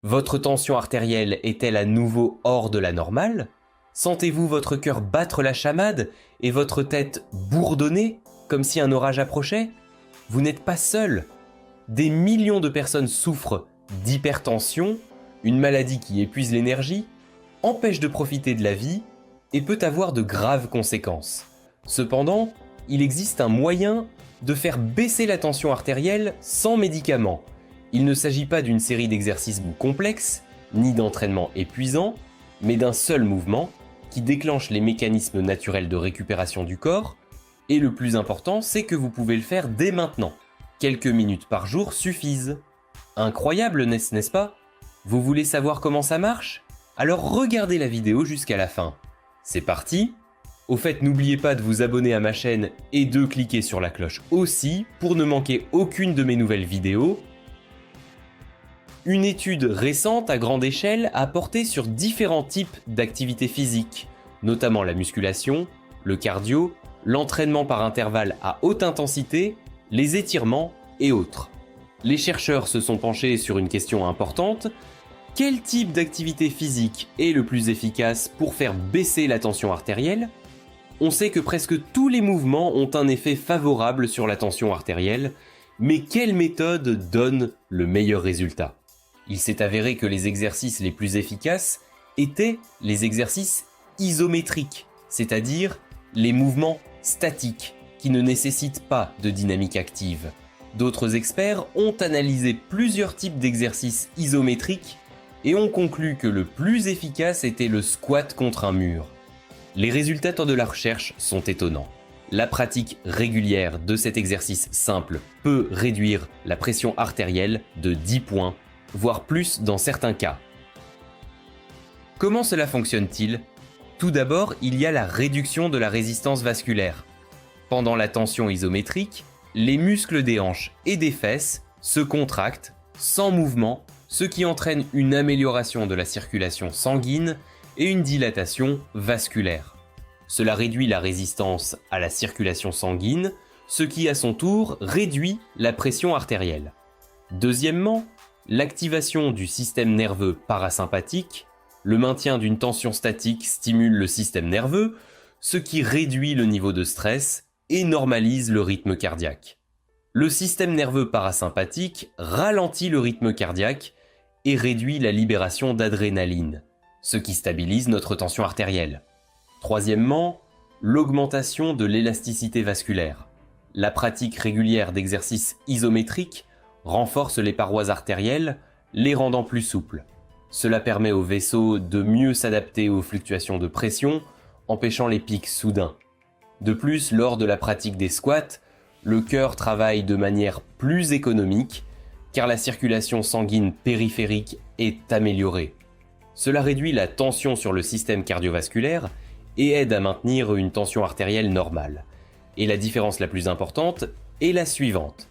Votre tension artérielle est-elle à nouveau hors de la normale? Sentez-vous votre cœur battre la chamade et votre tête bourdonner comme si un orage approchait? Vous n'êtes pas seul. Des millions de personnes souffrent d'hypertension, une maladie qui épuise l'énergie, empêche de profiter de la vie et peut avoir de graves conséquences. Cependant, il existe un moyen de faire baisser la tension artérielle sans médicaments. Il ne s'agit pas d'une série d'exercices complexes, ni d'entraînement épuisant, mais d'un seul mouvement qui déclenche les mécanismes naturels de récupération du corps, et le plus important, c'est que vous pouvez le faire dès maintenant. Quelques minutes par jour suffisent. Incroyable, n'est-ce pas? Vous voulez savoir comment ça marche? Alors regardez la vidéo jusqu'à la fin. C'est parti! Au fait, n'oubliez pas de vous abonner à ma chaîne et de cliquer sur la cloche aussi pour ne manquer aucune de mes nouvelles vidéos. Une étude récente à grande échelle a porté sur différents types d'activités physiques, notamment la musculation, le cardio, l'entraînement par intervalle à haute intensité, les étirements et autres. Les chercheurs se sont penchés sur une question importante: quel type d'activité physique est le plus efficace pour faire baisser la tension artérielle? On sait que presque tous les mouvements ont un effet favorable sur la tension artérielle, mais quelle méthode donne le meilleur résultat? Il s'est avéré que les exercices les plus efficaces étaient les exercices isométriques, c'est-à-dire les mouvements statiques qui ne nécessitent pas de dynamique active. D'autres experts ont analysé plusieurs types d'exercices isométriques et ont conclu que le plus efficace était le squat contre un mur. Les résultats de la recherche sont étonnants. La pratique régulière de cet exercice simple peut réduire la pression artérielle de 10 points, voire plus dans certains cas. Comment cela fonctionne-t-il? Tout d'abord, il y a la réduction de la résistance vasculaire. Pendant la tension isométrique, les muscles des hanches et des fesses se contractent sans mouvement, ce qui entraîne une amélioration de la circulation sanguine et une dilatation vasculaire. Cela réduit la résistance à la circulation sanguine, ce qui à son tour réduit la pression artérielle. Deuxièmement, l'activation du système nerveux parasympathique, le maintien d'une tension statique stimule le système nerveux, ce qui réduit le niveau de stress et normalise le rythme cardiaque. Le système nerveux parasympathique ralentit le rythme cardiaque et réduit la libération d'adrénaline, ce qui stabilise notre tension artérielle. Troisièmement, l'augmentation de l'élasticité vasculaire. La pratique régulière d'exercices isométriques renforce les parois artérielles, les rendant plus souples. Cela permet aux vaisseaux de mieux s'adapter aux fluctuations de pression, empêchant les pics soudains. De plus, lors de la pratique des squats, le cœur travaille de manière plus économique, car la circulation sanguine périphérique est améliorée. Cela réduit la tension sur le système cardiovasculaire et aide à maintenir une tension artérielle normale. Et la différence la plus importante est la suivante.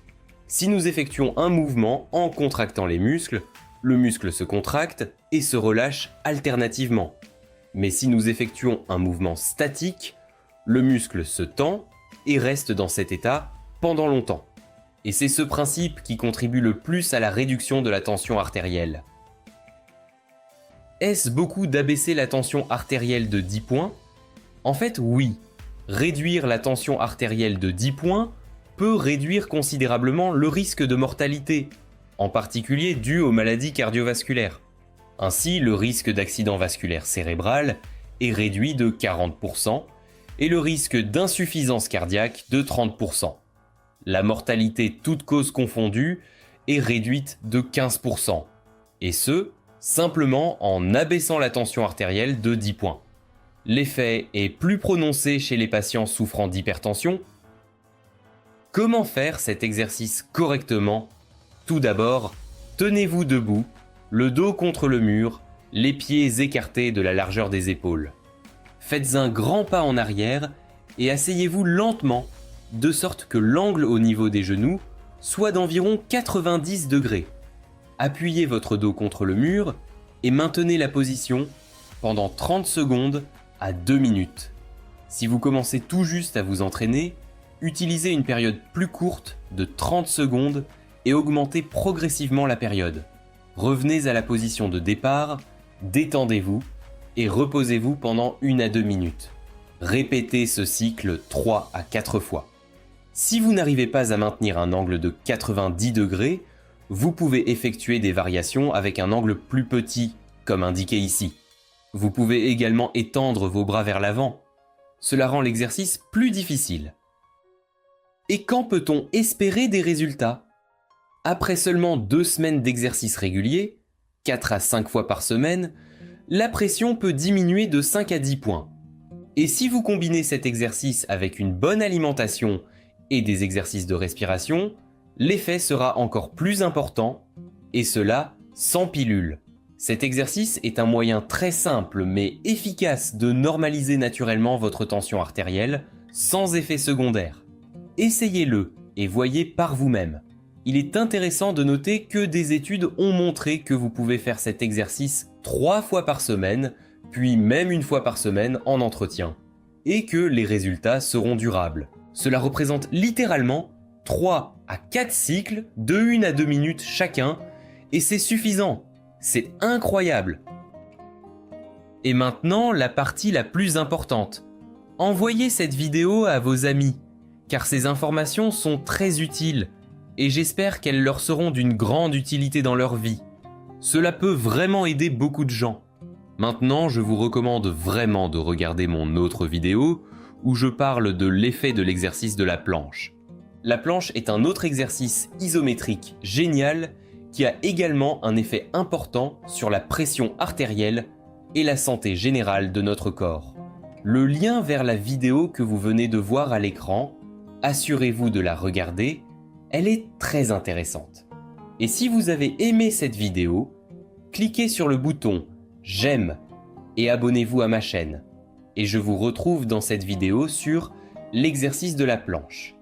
Si nous effectuons un mouvement en contractant les muscles, le muscle se contracte et se relâche alternativement. Mais si nous effectuons un mouvement statique, le muscle se tend et reste dans cet état pendant longtemps. Et c'est ce principe qui contribue le plus à la réduction de la tension artérielle. Est-ce beaucoup d'abaisser la tension artérielle de 10 points? En fait, oui. Réduire la tension artérielle de 10 points peut réduire considérablement le risque de mortalité, en particulier dû aux maladies cardiovasculaires. Ainsi, le risque d'accident vasculaire cérébral est réduit de 40% et le risque d'insuffisance cardiaque de 30%. La mortalité toutes causes confondues est réduite de 15%, et ce, simplement en abaissant la tension artérielle de 10 points. L'effet est plus prononcé chez les patients souffrant d'hypertension. Comment faire cet exercice correctement? Tout d'abord, tenez-vous debout, le dos contre le mur, les pieds écartés de la largeur des épaules. Faites un grand pas en arrière et asseyez-vous lentement, de sorte que l'angle au niveau des genoux soit d'environ 90 degrés. Appuyez votre dos contre le mur et maintenez la position pendant 30 secondes à 2 minutes. Si vous commencez tout juste à vous entraîner, utilisez une période plus courte de 30 secondes et augmentez progressivement la période. Revenez à la position de départ, détendez-vous et reposez-vous pendant 1 à 2 minutes. Répétez ce cycle 3 à 4 fois. Si vous n'arrivez pas à maintenir un angle de 90 degrés, vous pouvez effectuer des variations avec un angle plus petit, comme indiqué ici. Vous pouvez également étendre vos bras vers l'avant. Cela rend l'exercice plus difficile. Et quand peut-on espérer des résultats ? Après seulement 2 semaines d'exercice régulier, 4 à 5 fois par semaine, la pression peut diminuer de 5 à 10 points. Et si vous combinez cet exercice avec une bonne alimentation et des exercices de respiration, l'effet sera encore plus important, et cela sans pilule. Cet exercice est un moyen très simple mais efficace de normaliser naturellement votre tension artérielle sans effet secondaire. Essayez-le et voyez par vous-même. Il est intéressant de noter que des études ont montré que vous pouvez faire cet exercice 3 fois par semaine, puis même 1 fois par semaine en entretien, et que les résultats seront durables. Cela représente littéralement 3 à 4 cycles de 1 à 2 minutes chacun, et c'est suffisant. C'est incroyable. Et maintenant, la partie la plus importante. Envoyez cette vidéo à vos amis, car ces informations sont très utiles, et j'espère qu'elles leur seront d'une grande utilité dans leur vie. Cela peut vraiment aider beaucoup de gens. Maintenant, je vous recommande vraiment de regarder mon autre vidéo, où je parle de l'effet de l'exercice de la planche. La planche est un autre exercice isométrique génial qui a également un effet important sur la pression artérielle et la santé générale de notre corps. Le lien vers la vidéo que vous venez de voir à l'écran, assurez-vous de la regarder, elle est très intéressante. Et si vous avez aimé cette vidéo, cliquez sur le bouton « J'aime » et abonnez-vous à ma chaîne. Et je vous retrouve dans cette vidéo sur l'exercice de la planche.